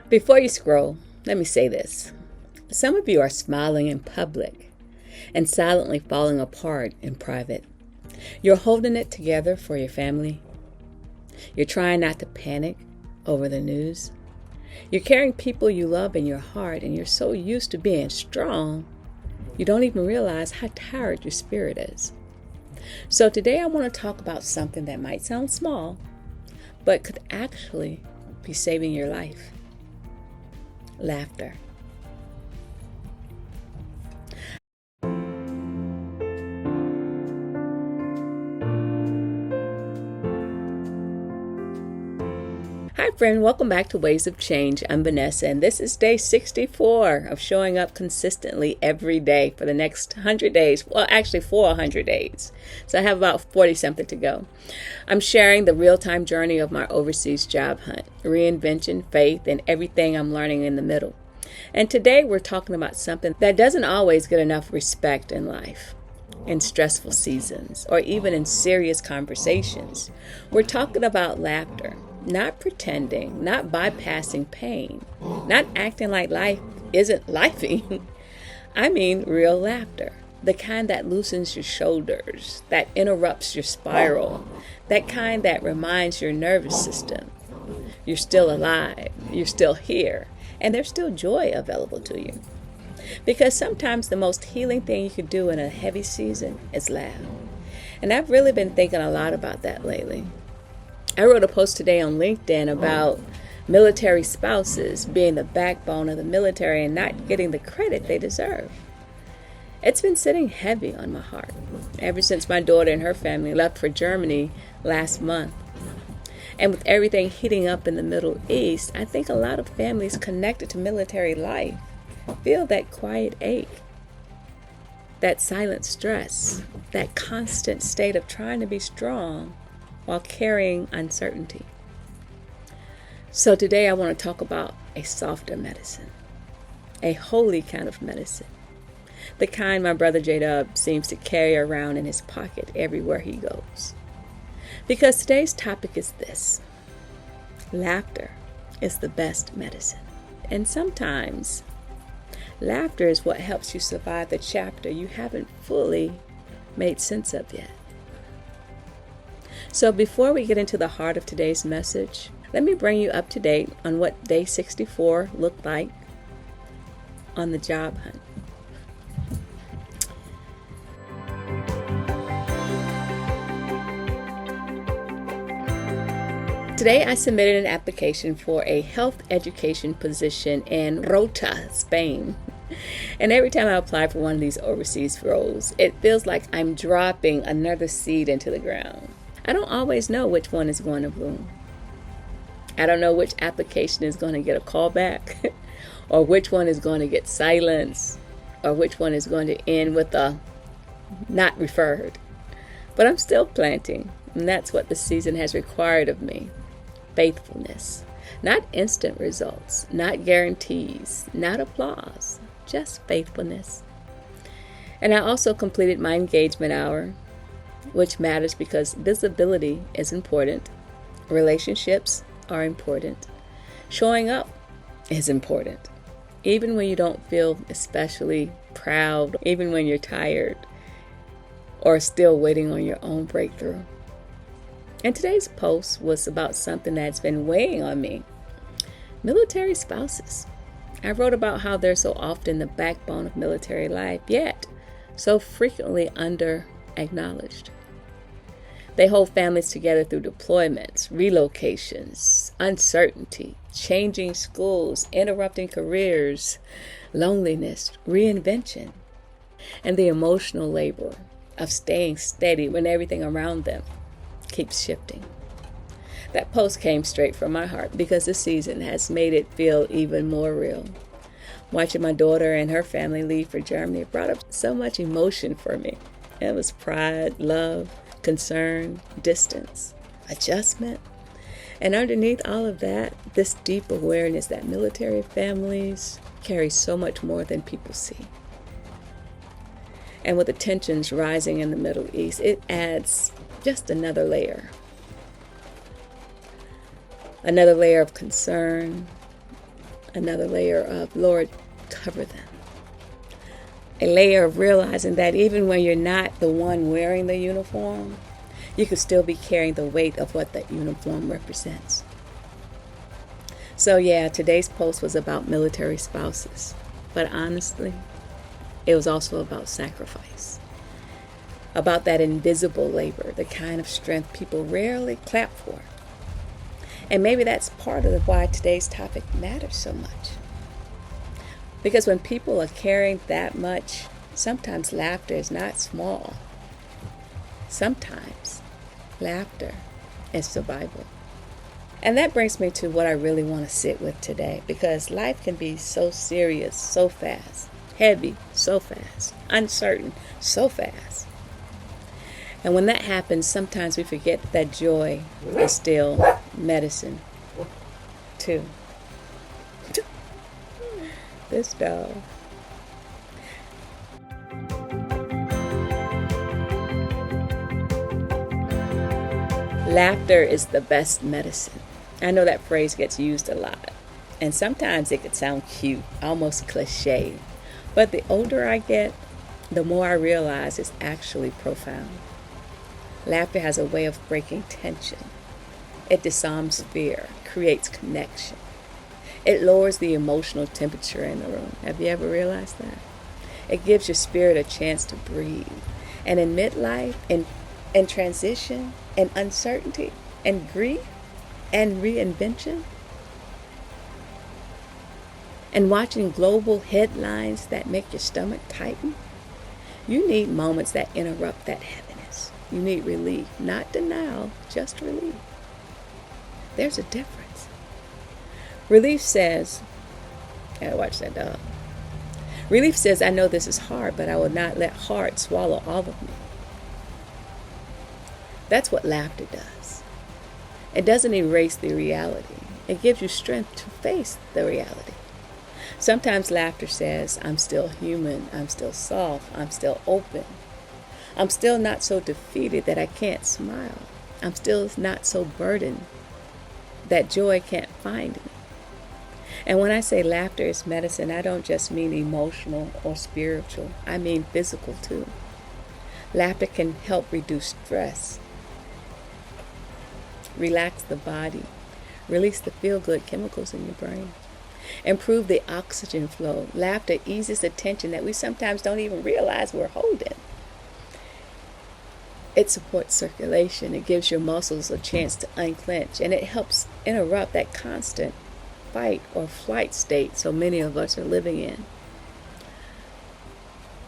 Before you scroll, let me say this. Some of you are smiling in public and silently falling apart in private. You're holding it together for your family. You're trying not to panic over the news. You're carrying people you love in your heart, and you're so used to being strong, you don't even realize how tired your spirit is. So today I want to talk about something that might sound small, but could actually be saving your life. Laughter. Hi friend, welcome back to Ways of Change. I'm Vanessa, and this is day 64 of showing up consistently every day for the next 100 days. Well, actually for 100 days. So I have about 40 something to go. I'm sharing the real-time journey of my overseas job hunt, reinvention, faith, and everything I'm learning in the middle. And today we're talking about something that doesn't always get enough respect in life, in stressful seasons, or even in serious conversations. We're talking about laughter. Not pretending, not bypassing pain, not acting like life isn't lifing. I mean real laughter, the kind that loosens your shoulders, that interrupts your spiral, that kind that reminds your nervous system you're still alive, you're still here, and there's still joy available to you. Because sometimes the most healing thing you could do in a heavy season is laugh. And I've really been thinking a lot about that lately. I wrote a post today on LinkedIn about military spouses being the backbone of the military and not getting the credit they deserve. It's been sitting heavy on my heart ever since my daughter and her family left for Germany last month. And with everything heating up in the Middle East, I think a lot of families connected to military life feel that quiet ache, that silent stress, that constant state of trying to be strong while carrying uncertainty. So today I want to talk about a softer medicine, a holy kind of medicine, the kind my brother J-Dub seems to carry around in his pocket everywhere he goes. Because today's topic is this: laughter is the best medicine. And sometimes laughter is what helps you survive the chapter you haven't fully made sense of yet. So before we get into the heart of today's message, let me bring you up to date on what day 64 looked like on the job hunt. Today I submitted an application for a health education position in Rota, Spain. And every time I apply for one of these overseas roles, it feels like I'm dropping another seed into the ground. I don't always know which one is going to bloom. I don't know which application is going to get a call back, or which one is going to get silenced, or which one is going to end with a not referred. But I'm still planting, and that's what the season has required of me. Faithfulness. Not instant results, not guarantees, not applause, just faithfulness. And I also completed my engagement hour, which matters because visibility is important. Relationships are important. Showing up is important. Even when you don't feel especially proud, even when you're tired or still waiting on your own breakthrough. And today's post was about something that's been weighing on me. Military spouses. I wrote about how they're so often the backbone of military life, yet so frequently under-acknowledged. They hold families together through deployments, relocations, uncertainty, changing schools, interrupting careers, loneliness, reinvention, and the emotional labor of staying steady when everything around them keeps shifting. That post came straight from my heart because this season has made it feel even more real. Watching my daughter and her family leave for Germany brought up so much emotion for me. It was pride, love, concern, distance, adjustment. And underneath all of that, this deep awareness that military families carry so much more than people see. And with the tensions rising in the Middle East, it adds just another layer. Another layer of concern, Another layer of, Lord, cover them. A layer of realizing that even when you're not the one wearing the uniform, you could still be carrying the weight of what that uniform represents. So yeah, today's post was about military spouses. But honestly, it was also about sacrifice. About that invisible labor, the kind of strength people rarely clap for. And maybe that's part of why today's topic matters so much. Because when people are carrying that much, sometimes laughter is not small. Sometimes laughter is survival. And that brings me to what I really want to sit with today, because life can be so serious so fast, heavy so fast, uncertain so fast. And when that happens, sometimes we forget that joy is still medicine too. This dog. Laughter is the best medicine. I know that phrase gets used a lot, and sometimes it could sound cute, almost cliche. But the older I get, the more I realize it's actually profound. Laughter has a way of breaking tension. It disarms fear, creates connection. It lowers the emotional temperature in the room. Have you ever realized that? It gives your spirit a chance to breathe. And in midlife, in transition, in uncertainty, and grief, and reinvention, and watching global headlines that make your stomach tighten, you need moments that interrupt that heaviness. You need relief, not denial, just relief. There's a difference. Relief says, gotta watch that dog. Relief says, I know this is hard, but I will not let hard swallow all of me. That's what laughter does. It doesn't erase the reality. It gives you strength to face the reality. Sometimes laughter says, I'm still human, I'm still soft, I'm still open. I'm still not so defeated that I can't smile. I'm still not so burdened that joy can't find me. And when I say laughter is medicine, I don't just mean emotional or spiritual. I mean physical too. Laughter can help reduce stress, relax the body, release the feel-good chemicals in your brain, improve the oxygen flow. Laughter eases the tension that we sometimes don't even realize we're holding. It supports circulation. It gives your muscles a chance to unclench, and it helps interrupt that constant fight or flight state so many of us are living in.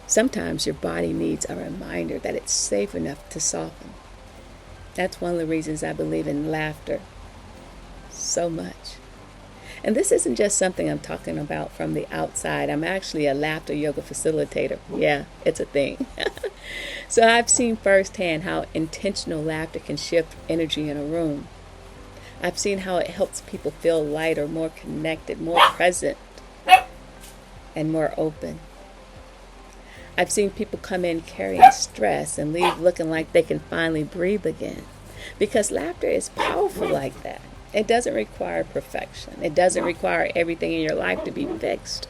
Sometimes your body needs a reminder that it's safe enough to soften. That's one of the reasons I believe in laughter so much. And this isn't just something I'm talking about from the outside. I'm actually a laughter yoga facilitator. Yeah, it's a thing. So I've seen firsthand how intentional laughter can shift energy in a room. I've seen how it helps people feel lighter, more connected, more present, and more open. I've seen people come in carrying stress and leave looking like they can finally breathe again. Because laughter is powerful like that. It doesn't require perfection. It doesn't require everything in your life to be fixed.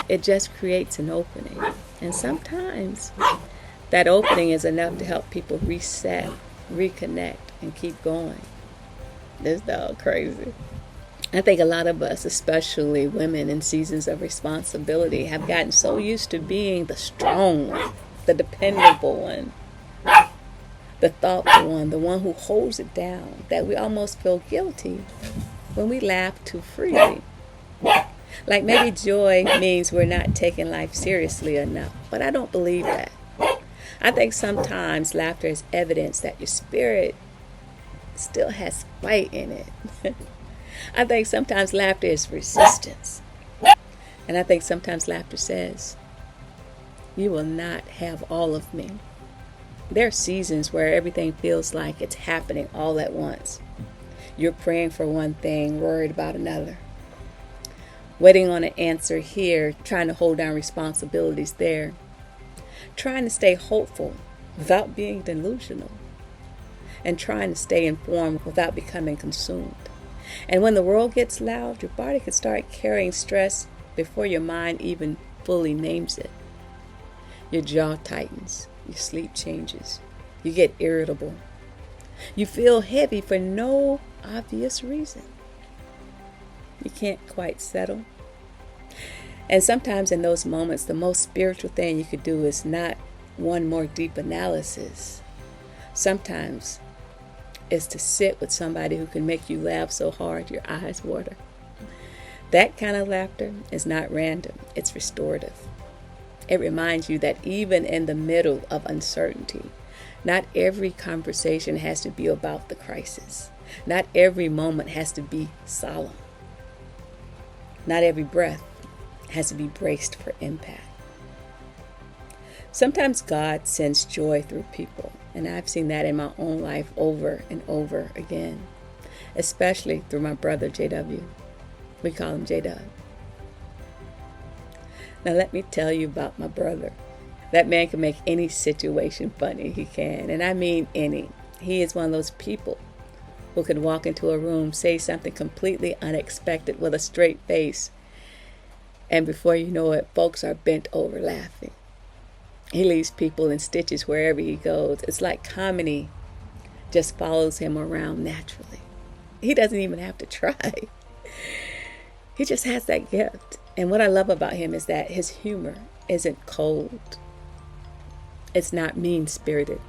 It just creates an opening. And sometimes that opening is enough to help people reset, reconnect, and keep going. This dog crazy. I think a lot of us, especially women in seasons of responsibility, have gotten so used to being the strong one, the dependable one, the thoughtful one, the one who holds it down, that we almost feel guilty when we laugh too freely. Like maybe joy means we're not taking life seriously enough, but I don't believe that. I think sometimes laughter is evidence that your spirit still has fight in it. I think sometimes laughter is resistance. And I think sometimes laughter says, you will not have all of me. There are seasons where everything feels like it's happening all at once. You're praying for one thing, worried about another. Waiting on an answer here, trying to hold down responsibilities there. Trying to stay hopeful without being delusional. And trying to stay informed without becoming consumed. And when the world gets loud, your body can start carrying stress before your mind even fully names it. Your jaw tightens, your sleep changes, you get irritable. You feel heavy for no obvious reason. You can't quite settle. And sometimes in those moments, the most spiritual thing you could do is not one more deep analysis. Sometimes it's to sit with somebody who can make you laugh so hard your eyes water. That kind of laughter is not random, it's restorative. It reminds you that even in the middle of uncertainty, not every conversation has to be about the crisis. Not every moment has to be solemn. Not every breath has to be braced for impact. Sometimes God sends joy through people, and I've seen that in my own life over and over again, especially through my brother JW. We call him J-Dub. Now let me tell you about my brother. That man can make any situation funny, he can, and I mean any. He is one of those people who can walk into a room, say something completely unexpected with a straight face, and before you know it, folks are bent over laughing. He leaves people in stitches wherever he goes. It's like comedy just follows him around naturally. He doesn't even have to try. He just has that gift. And what I love about him is that his humor isn't cold. It's not mean-spirited.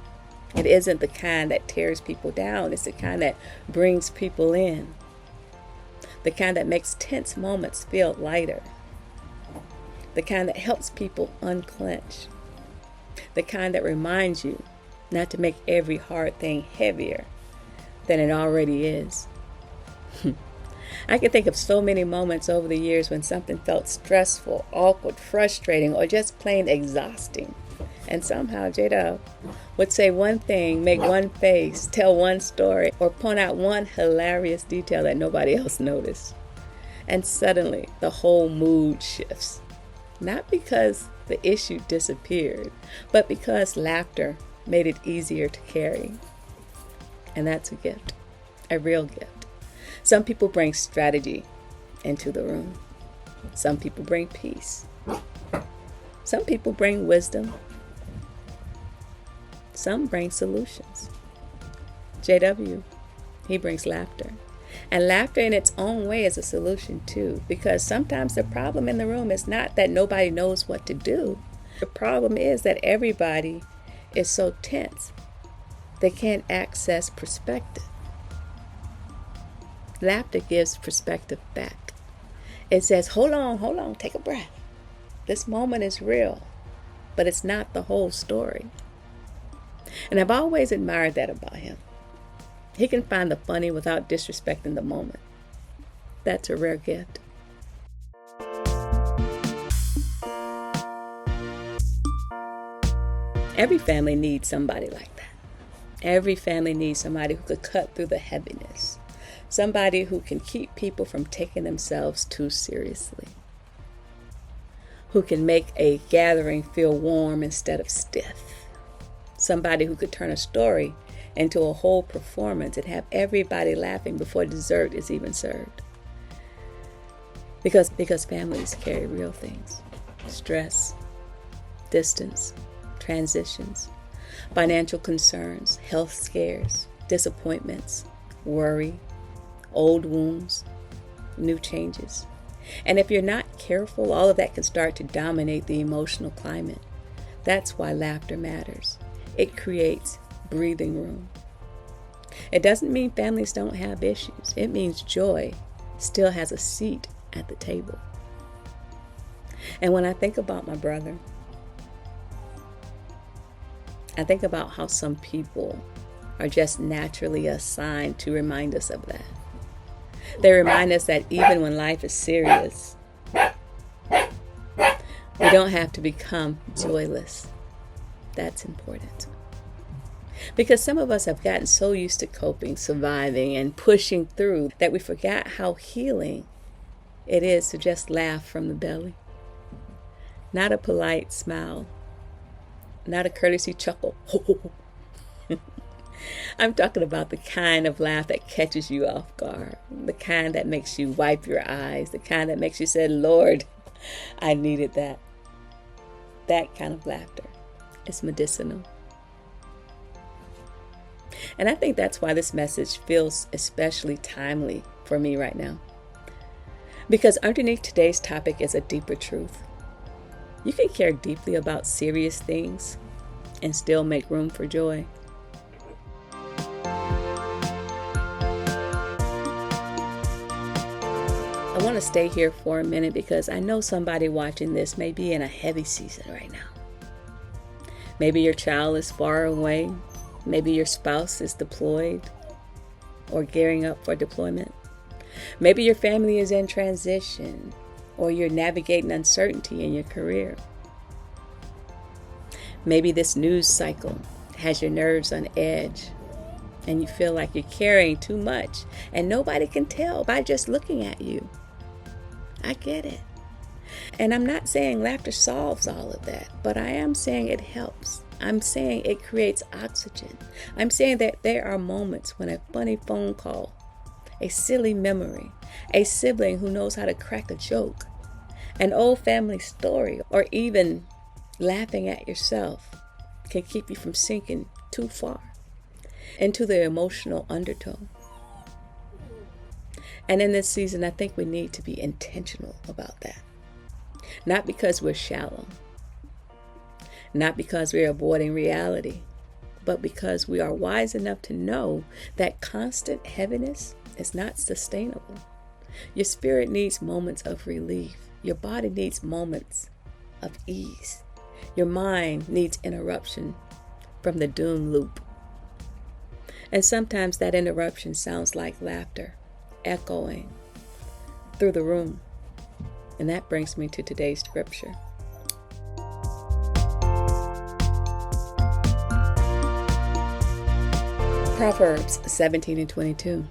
It isn't the kind that tears people down. It's the kind that brings people in. The kind that makes tense moments feel lighter. The kind that helps people unclench. The kind that reminds you not to make every hard thing heavier than it already is. I can think of so many moments over the years when something felt stressful, awkward, frustrating, or just plain exhausting. And somehow J-Dub would say one thing, make one face, tell one story, or point out one hilarious detail that nobody else noticed. And suddenly the whole mood shifts. Not because the issue disappeared, but because laughter made it easier to carry. And that's a gift, a real gift. Some people bring strategy into the room. Some people bring peace. Some people bring wisdom. Some bring solutions. JW, he brings laughter. And laughter in its own way is a solution too, because sometimes the problem in the room is not that nobody knows what to do. The problem is that everybody is so tense, they can't access perspective. Laughter gives perspective back. It says, hold on, take a breath. This moment is real, but it's not the whole story. And I've always admired that about him. He can find the funny without disrespecting the moment. That's a rare gift. Every family needs somebody like that. Every family needs somebody who could cut through the heaviness. Somebody who can keep people from taking themselves too seriously. Who can make a gathering feel warm instead of stiff. Somebody who could turn a story into a whole performance and have everybody laughing before dessert is even served. Because families carry real things. Stress, distance, transitions, financial concerns, health scares, disappointments, worry, old wounds, new changes. And if you're not careful, all of that can start to dominate the emotional climate. That's why laughter matters. It creates breathing room. It doesn't mean families don't have issues. It means joy still has a seat at the table. And when I think about my brother, I think about how some people are just naturally assigned to remind us of that. They remind us that even when life is serious, we don't have to become joyless. That's important. Because some of us have gotten so used to coping, surviving, and pushing through that we forgot how healing it is to just laugh from the belly. Not a polite smile, not a courtesy chuckle, I'm talking about the kind of laugh that catches you off guard, the kind that makes you wipe your eyes, the kind that makes you say, Lord, I needed that. That kind of laughter is medicinal. And I think that's why this message feels especially timely for me right now. Because underneath today's topic is a deeper truth. You can care deeply about serious things and still make room for joy. I want to stay here for a minute because I know somebody watching this may be in a heavy season right now. Maybe your child is far away. Maybe your spouse is deployed or gearing up for deployment. Maybe your family is in transition or you're navigating uncertainty in your career. Maybe this news cycle has your nerves on edge and you feel like you're carrying too much and nobody can tell by just looking at you. I get it. And I'm not saying laughter solves all of that, but I am saying it helps. I'm saying it creates oxygen. I'm saying that there are moments when a funny phone call, a silly memory, a sibling who knows how to crack a joke, an old family story, or even laughing at yourself can keep you from sinking too far into the emotional undertow. And in this season, I think we need to be intentional about that. Not because we're shallow, not because we're avoiding reality, but because we are wise enough to know that constant heaviness is not sustainable. Your spirit needs moments of relief. Your body needs moments of ease. Your mind needs interruption from the doom loop. And sometimes that interruption sounds like laughter echoing through the room. And that brings me to today's scripture. Proverbs 17:22.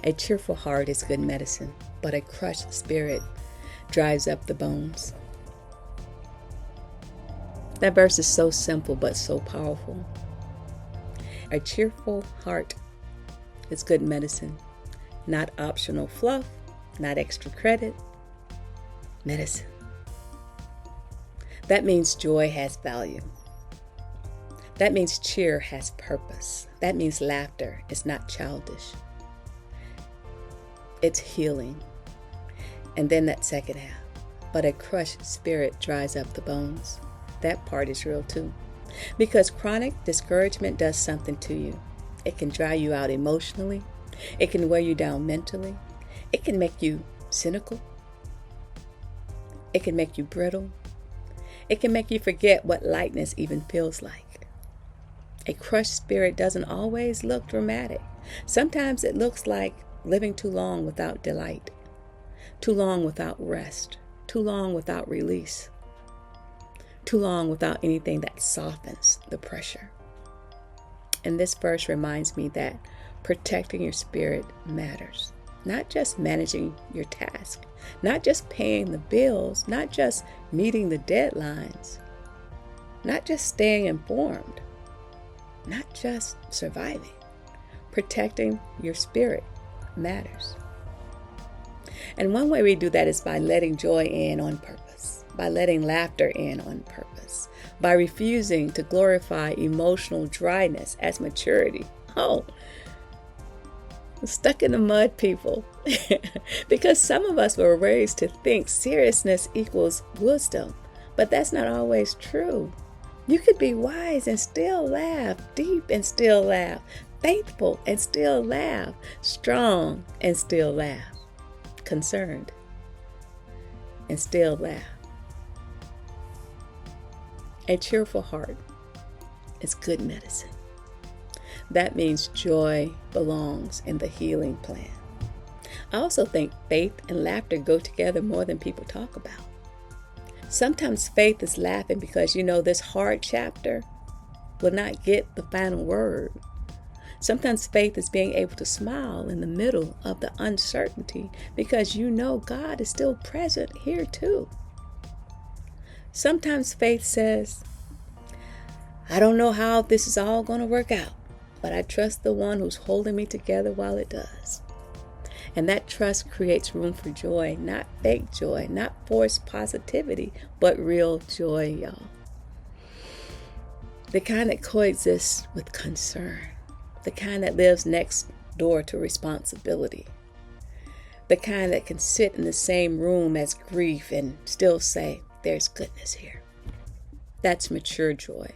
A cheerful heart is good medicine, but a crushed spirit dries up the bones. That verse is so simple but so powerful. A cheerful heart is good medicine, not optional fluff, not extra credit, medicine. That means joy has value. That means cheer has purpose. That means laughter is not childish. It's healing. And then that second half. But a crushed spirit dries up the bones. That part is real too. Because chronic discouragement does something to you. It can dry you out emotionally. It can wear you down mentally. It can make you cynical. It can make you brittle. It can make you forget what lightness even feels like. A crushed spirit doesn't always look dramatic. Sometimes it looks like living too long without delight, too long without rest, too long without release, too long without anything that softens the pressure. And this verse reminds me that protecting your spirit matters. Not just managing your task, not just paying the bills, not just meeting the deadlines, not just staying informed, not just surviving. Protecting your spirit matters. And one way we do that is by letting joy in on purpose, by letting laughter in on purpose, by refusing to glorify emotional dryness as maturity. Oh, stuck in the mud, people. Because some of us were raised to think seriousness equals wisdom, but that's not always true. You could be wise and still laugh, deep and still laugh, faithful and still laugh, strong and still laugh, concerned and still laugh. A cheerful heart is good medicine. That means joy belongs in the healing plan. I also think faith and laughter go together more than people talk about. Sometimes faith is laughing because you know this hard chapter will not get the final word. Sometimes faith is being able to smile in the middle of the uncertainty because you know God is still present here too. Sometimes faith says, I don't know how this is all going to work out, but I trust the one who's holding me together while it does. And that trust creates room for joy, not fake joy, not forced positivity, but real joy, y'all. The kind that coexists with concern, the kind that lives next door to responsibility, the kind that can sit in the same room as grief and still say, there's goodness here. That's mature joy.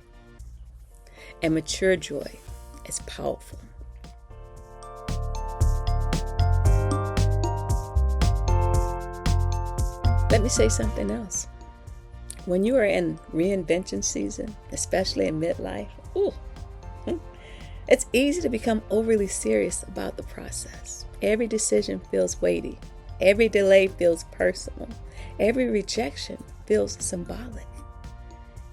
And mature joy is powerful. Let me say something else. When you are in reinvention season, especially in midlife, it's easy to become overly serious about the process. Every decision feels weighty. Every delay feels personal. Every rejection feels symbolic.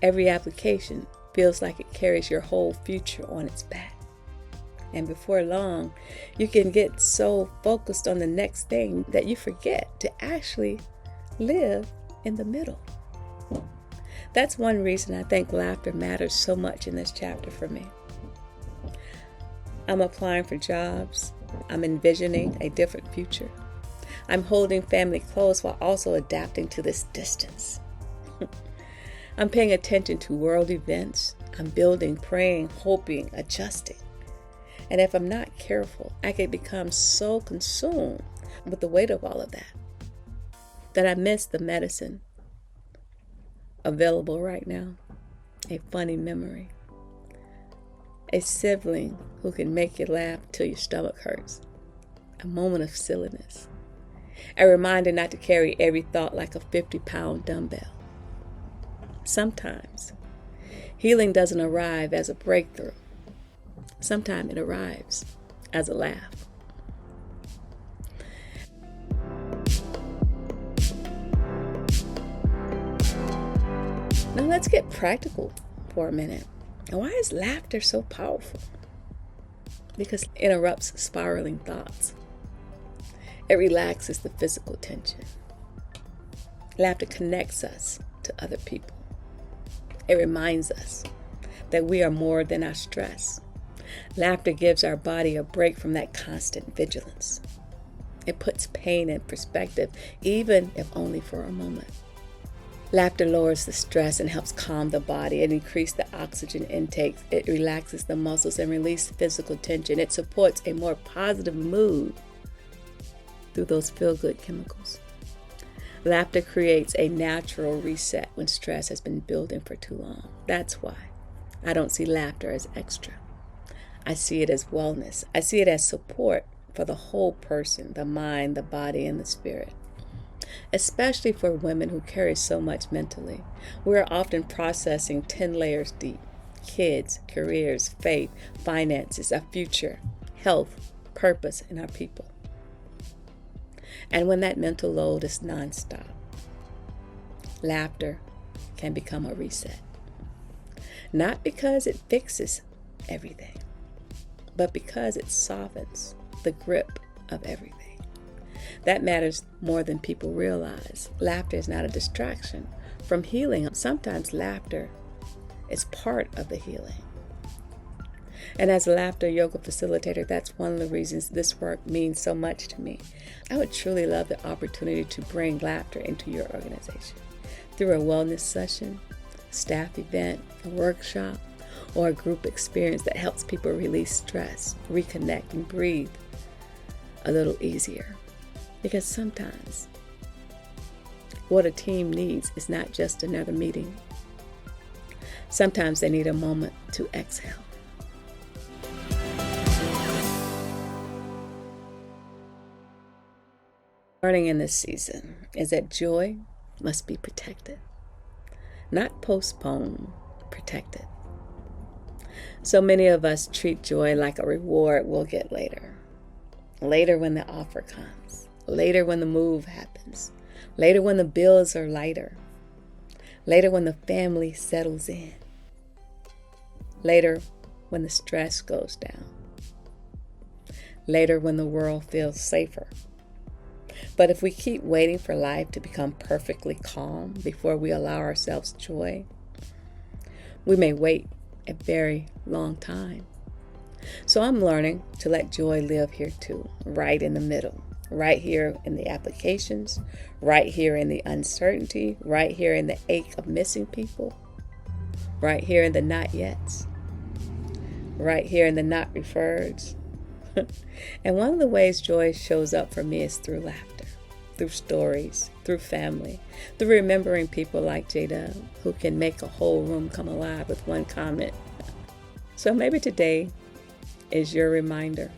Every application feels like it carries your whole future on its back. And before long, you can get so focused on the next thing that you forget to actually live in the middle. That's one reason I think laughter matters so much in this chapter for me. I'm applying for jobs. I'm envisioning a different future. I'm holding family close while also adapting to this distance. I'm paying attention to world events. I'm building, praying, hoping, adjusting. And if I'm not careful, I can become so consumed with the weight of all of that I miss the medicine available right now. A funny memory. A sibling who can make you laugh till your stomach hurts. A moment of silliness. A reminder not to carry every thought like a 50-pound dumbbell. Sometimes healing doesn't arrive as a breakthrough. Sometimes it arrives as a laugh. Now let's get practical for a minute. Why is laughter so powerful? Because it interrupts spiraling thoughts. It relaxes the physical tension. Laughter connects us to other people. It reminds us that we are more than our stress. Laughter gives our body a break from that constant vigilance. It puts pain in perspective, even if only for a moment. Laughter lowers the stress and helps calm the body. It increases the oxygen intake. It relaxes the muscles and releases physical tension. It supports a more positive mood through those feel-good chemicals. Laughter creates a natural reset when stress has been building for too long. That's why I don't see laughter as extra. I see it as wellness. I see it as support for the whole person, the mind, the body, and the spirit. Especially for women who carry so much mentally. We're often processing 10 layers deep. Kids, careers, faith, finances, our future, health, purpose, and our people. And when that mental load is nonstop, laughter can become a reset. Not because it fixes everything, but because it softens the grip of everything. That matters more than people realize. Laughter is not a distraction from healing. Sometimes laughter is part of the healing. And as a laughter yoga facilitator, that's one of the reasons this work means so much to me. I would truly love the opportunity to bring laughter into your organization through a wellness session, staff event, a workshop, or a group experience that helps people release stress, reconnect, and breathe a little easier. Because sometimes what a team needs is not just another meeting. Sometimes they need a moment to exhale. Learning in this season is that joy must be protected, not postponed, protected. So many of us treat joy like a reward we'll get later. Later when the offer comes. Later when the move happens. Later when the bills are lighter. Later when the family settles in. Later when the stress goes down. Later when the world feels safer. But if we keep waiting for life to become perfectly calm before we allow ourselves joy, we may wait a very long time. So I'm learning to let joy live here too, right in the middle, right here in the applications, right here in the uncertainty, right here in the ache of missing people, right here in the not yets, right here in the not referreds. And one of the ways joy shows up for me is through laughter, through stories, through family, through remembering people like Jada who can make a whole room come alive with one comment. So maybe today is your reminder.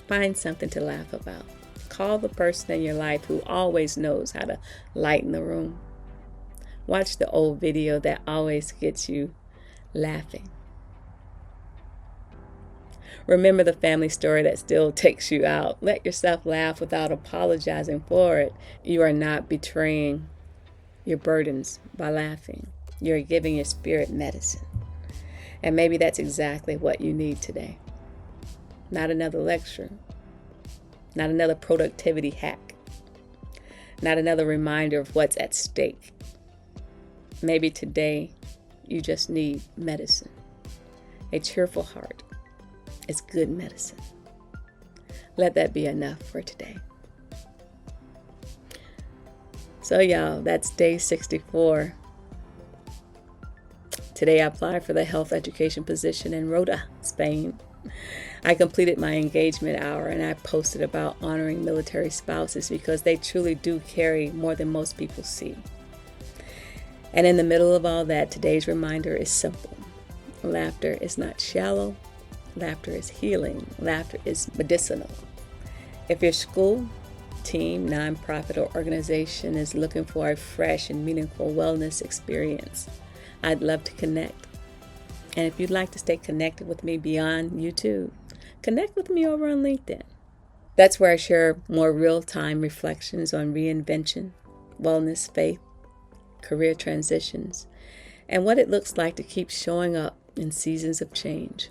Find something to laugh about. Call the person in your life who always knows how to lighten the room. Watch the old video that always gets you laughing. Remember the family story that still takes you out. Let yourself laugh without apologizing for it. You are not betraying your burdens by laughing. You're giving your spirit medicine. And maybe that's exactly what you need today. Not another lecture. Not another productivity hack. Not another reminder of what's at stake. Maybe today you just need medicine. A cheerful heart is good medicine. Let that be enough for today. So y'all, that's day 64. Today I applied for the health education position in Rota, Spain. I completed my engagement hour and I posted about honoring military spouses because they truly do carry more than most people see. And in the middle of all that, today's reminder is simple. Laughter is not shallow. Laughter is healing. Laughter is medicinal. If your school, team, nonprofit, or organization is looking for a fresh and meaningful wellness experience, I'd love to connect. And if you'd like to stay connected with me beyond YouTube, connect with me over on LinkedIn. That's where I share more real-time reflections on reinvention, wellness, faith, career transitions, and what it looks like to keep showing up in seasons of change.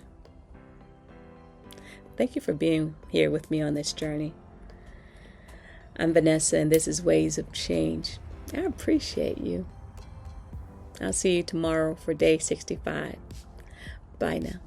Thank you for being here with me on this journey. I'm Vanessa, and this is Ways of Change. I appreciate you. I'll see you tomorrow for day 65. Bye now.